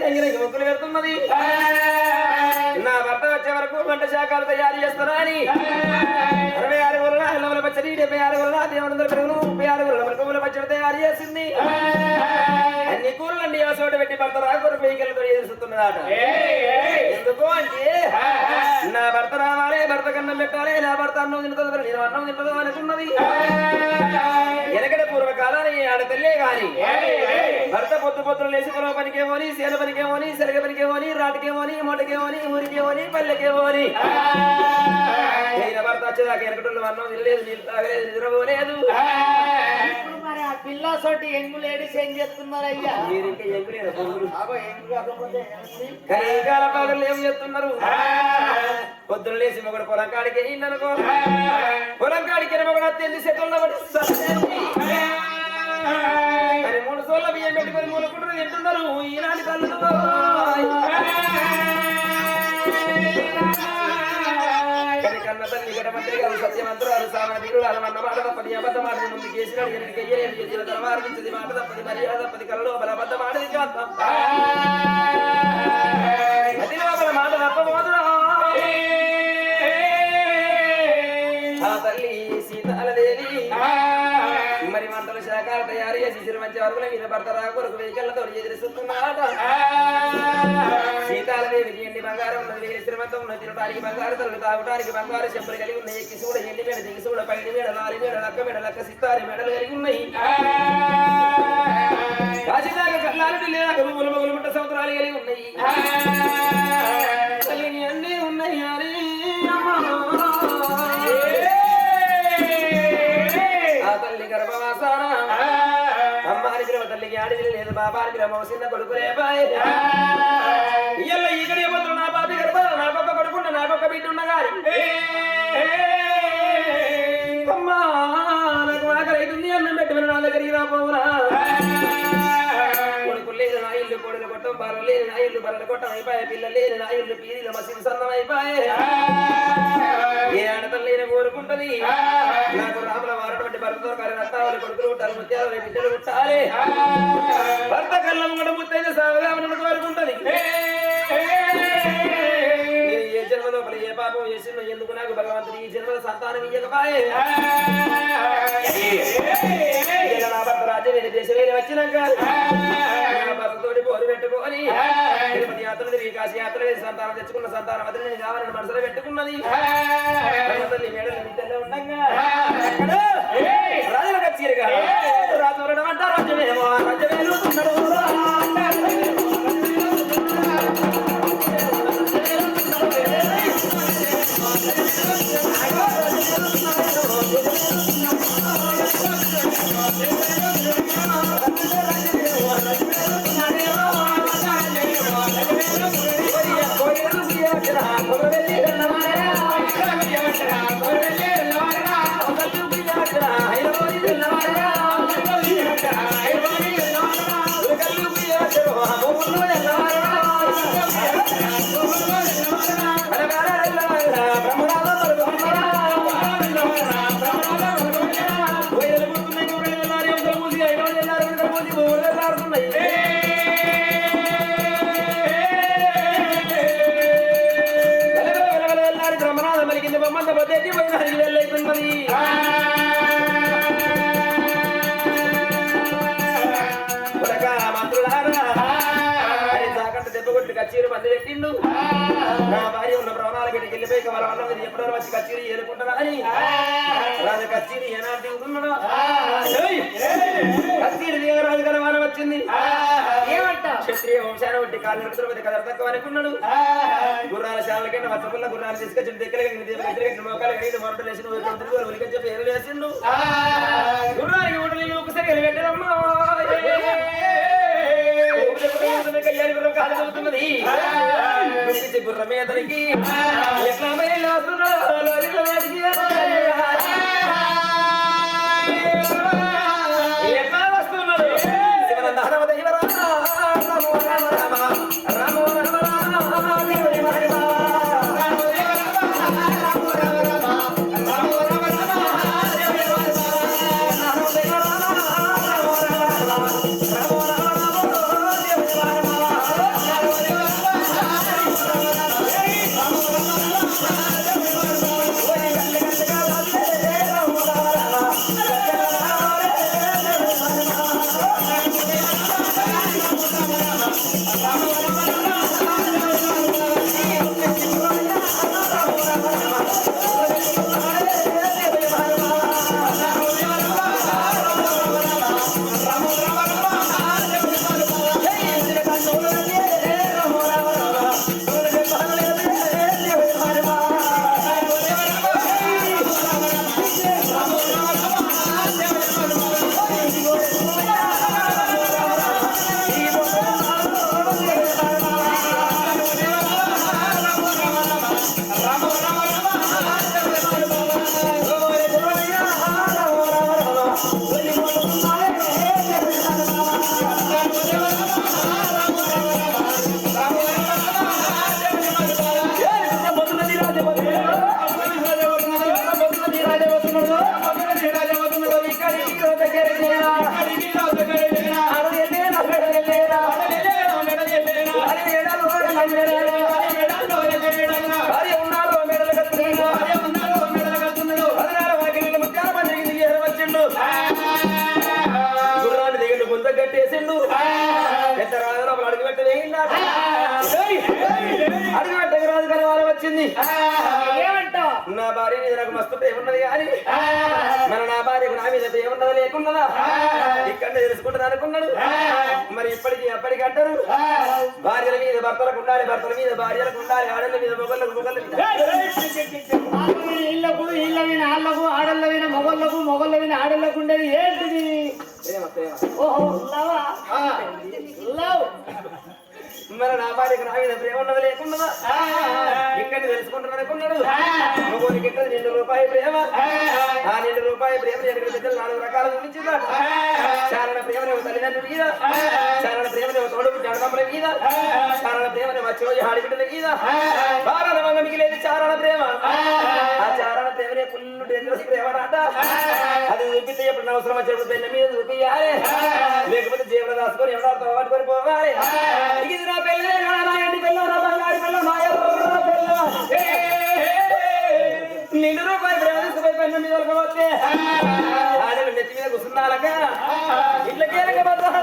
రంగి మొక్కులు పెడుతున్నది నా భర్త వచ్చే వరకు వంట శాఖలు తయారు చేస్తానని 66 ఊళ్ళ అల్లముల పచ్చడి 76 ఊళ్ళ దేవునందర పెరుగులు 36 ఊళ్ళ మృగముల పచ్చడి తయారు చేసింది అన్ని కూరలన్నీ ఆ చోట పెట్టి భర్త రాకూర వెహికల్తో ఎదురుస్తున్నాడట ఎందుకు అంటే నా భర్త రావాలి భర్త కన్నం పెట్టాలి నా భర్త అన్నం తింటుందో నేను అన్నం తింటుందో అనుకున్నది వెనకడ పూర్వకాలాన్ని ఆడతల్లే గాని భర్త పొద్దులు లేచి పొలం పనికేమోని సేల పనికేమోని సెలగ పనికేమోని రాటికేమోని మొటకేమోని ఊరికేమోని పల్లెకేమోని భర్త వచ్చేదాకా వెనకటోళ్ళు అన్నం తినలేదు నీళ్ళు తాగలేదు నిద్రపోలేదు మరి ఆ పిల్ల సోటి ఎంగు లేడీస్ ఏం చేస్తున్నారయ్యా మీరు ఇంకా ఎంగులేరు పగలు ఏం చేస్తున్నారు పొద్దున లేచి మొగడు పొలం కాడికి అయిందనుకో పొలం కాడికి మొగడు అత్యంత సెట్లో మరి 3 సోళ్ళ బియ్యం పెట్టుకొని మూలకుంటారు తింటున్నారు ఈనాటి కళ్ళు కన్న తల్లి గడమంత్రి గారు సత్యమంత్రాలు సామాజికులు అలమన్న మాట తప్పది అబద్ధ మాట ముందు కేసినాడు ఎన్నిక చేసిన తర్వాత నుంచి మాట తప్పది మర్యాద తప్పది కళ్ళలో అబద్ధ మాటది అది లోపల మాట తప్పబోదురా ఆ తల్లి సీతాలదేవి మరి మంటల శాఖలు తయారు చేసి సిరి మంచి వరకు మీద భర్త రాకొరకు వెహికల్లతో ఎదురుస్తున్నాట సీతాలదేవికి ఎండి బంగారం ఉన్నది శ్రీమంతం ఉన్నది తినడానికి బంగారు తల్లి తాగడానికి బంగారు చెప్పులు కలిగి ఉన్నాయి ఎక్కి చూడ ఎండి మేడ దిగి చూడ పైడి మేడ నాలి మేడ లక్క మేడ లక్క సిత్తారి మేడలు కలిగి ఉన్నాయి కాశీదాకా కళ్ళాలు లేక రూములు మొగులు ముట్ట సంవత్సరాలు కలిగి ఉన్నాయి తల్లిని అన్నీ ఉన్నాయి అని ఆ తల్లి గర్భవాసాన అమ్మాని గ్రహ తల్లికి ఆడిది లేదు బాబాని గ్రహం చిన్న కొడుకు రేపాయి ఇయ్యల్ల ఇక్కడ ఏమవుతుంది నా బాబి గర్భ నా పక్క కొడుకుంటా నా పక్క బిడ్డ ఉన్న గారి అమ్మా నాకు ఆకలి అవుతుంది అన్నం పెట్టి నా దగ్గరికి రాపోవునా కొడుకు లేదు నా ఇల్లు కొడుకు కొట్టం బర్రెలు లేదు నా ఇల్లు బర్రెలు కొట్టం అయిపోయాయి పిల్లలు లేదు నా ఇల్లు పీరిలో మసీదు సన్నం అయిపోయాయి ఏ ఆడతల్లి కోరుకుంటది నాకు రాముల వారటువంటి భర్తతో కరి రత్తావలి కొడుకులు ఉంటారు ముత్యాలు బిడ్డలు ఉంటారు భర్త కళ్ళం కూడా ముత్తైతే సాగుగా కోరుకుంటది ఏ జన్మ లోపల ఏ పాపం చేసిందో ఎందుకు నాకు భగవంతుడు ఈ జన్మలో సంతానం ఇయ్యకపాయే నా భర్త రాజ్యం వేరే దేశం వేరే వచ్చినాక నా భర్తతోటి పోరు పెట్టుకొని తిరుపతి యాత్ర తిరిగి కాశీ యాత్ర వేసి సంతానం తెచ్చుకున్న సంతానం అతని నేను కావాలని మనసులో పెట్టుకున్నది తల్లి మేడలు బిడ్డల్లో ఉండగా రాజుల కచ్చిరిగా రాజు అంట రాజ్యమేమో రాజ్యమేలు కచ్చీరు మంది పెట్టిండు నా భార్య ఉన్న ప్రవణాల గడికి వెళ్ళిపోయి వాళ్ళ అన్నది ఎప్పుడో వచ్చి కచ్చీరు ఏరుకుంటారా అని రాజు కచ్చీరు ఏనాడు దిగుతున్నాడు కచ్చీరు దిగరాజు కదా వాన వచ్చింది క్షత్రియ వంశాన ఒకటి కాలు నడుతున్నది కథ తక్కువ అనుకున్నాడు గుర్రాల శాల కింద వసపుల్ల గుర్రాలు తీసుకొచ్చి దగ్గర మోకాలు కలిగి మొరట లేచిన చెప్పి ఏరు వేసిండు గుర్రానికి ఊటలు ఒకసారి పెట్టడమ్మా కాలుతున్నది గుర్రమే అతనికి ఎట్లా ఎట్లా వస్తున్నాడు భార్య ఉన్నాడు మెడలు కత్తున్నాడు పదనాలు వాకిలి ముత్యాల పందిరికి వచ్చిండు గుర్రాన్ని దిగండు గుంత కట్టేసిండు పెద్ద రాజులో అడుగు పెట్ట వేయిండాడు అడుగు పెట్టక రాజు కానీ వాళ్ళు వచ్చింది ఏమంటావు? నా భార్య మీద నాకు మస్తు ప్రేమ ఉన్నది కానీ మరి నా భార్యకు నా మీద ప్రేమ ఉన్నది లేకున్నదా ఇక్కడ తెలుసుకుంటాను అనుకున్నాడు మరి ఇప్పటికి అప్పటికి అంటారు భార్యల మీద భర్తలకు ఉండాలి భర్తల మీద భార్యలకు ఉండాలి ఆడల మీద మొగళ్ళకు మొగళ్ళ మీద ఇళ్ళకు ఇళ్ళ విన ఆళ్ళకు ఆడళ్ళ విన మొగళ్ళకు మొగళ్ళ విన ఆడళ్ళకు ఉండేది ఏంటిది? ప్రేమ ప్రేమ ఓహో లవా లవ్. మరి నా భార్యకు నా మీద ప్రేమ ఉన్నది లేకున్నదా ఇక్కడ తెలుసుకుంటాను అనుకున్నాడు మొగోనికి ఇక్కడ ₹2 ప్రేమ ఆ ₹2 ప్రేమ పెద్దలు 4 రకాలు చూపించిందా చారణ ప్రేమనేమో తల్లిదండ్రుల మీద చారణ ప్రేమనేమో తోడు జడదమ్మల మీద చారణ ప్రేమనే వచ్చి ఆడిబిడ్డల మీద బారణ మంగ మిగిలేదు చారణ ప్రేమ ఆ చారణ ప్రేమనే ఫుల్ డేంజరస్ ప్రేమ నాట అది చూపిస్తే ఎప్పుడు అవసరం వచ్చేప్పుడు పెళ్ళ మీద చూపించాలి లేకపోతే జీవన దాసుకొని ఎవడో పట్టుకొని పోవాలి ఇది నా పెళ్ళే నా ఇంటి పిల్ల నా బంగారు పిల్ల నా ఎర్ర పిల్ల ₹2 ప్రేమ తీసుకుపోయి పెళ్ళ మీద వస్తే ఆడలు నెత్తి మీద కూర్చున్నాక ఇట్లా కేరక భద్రత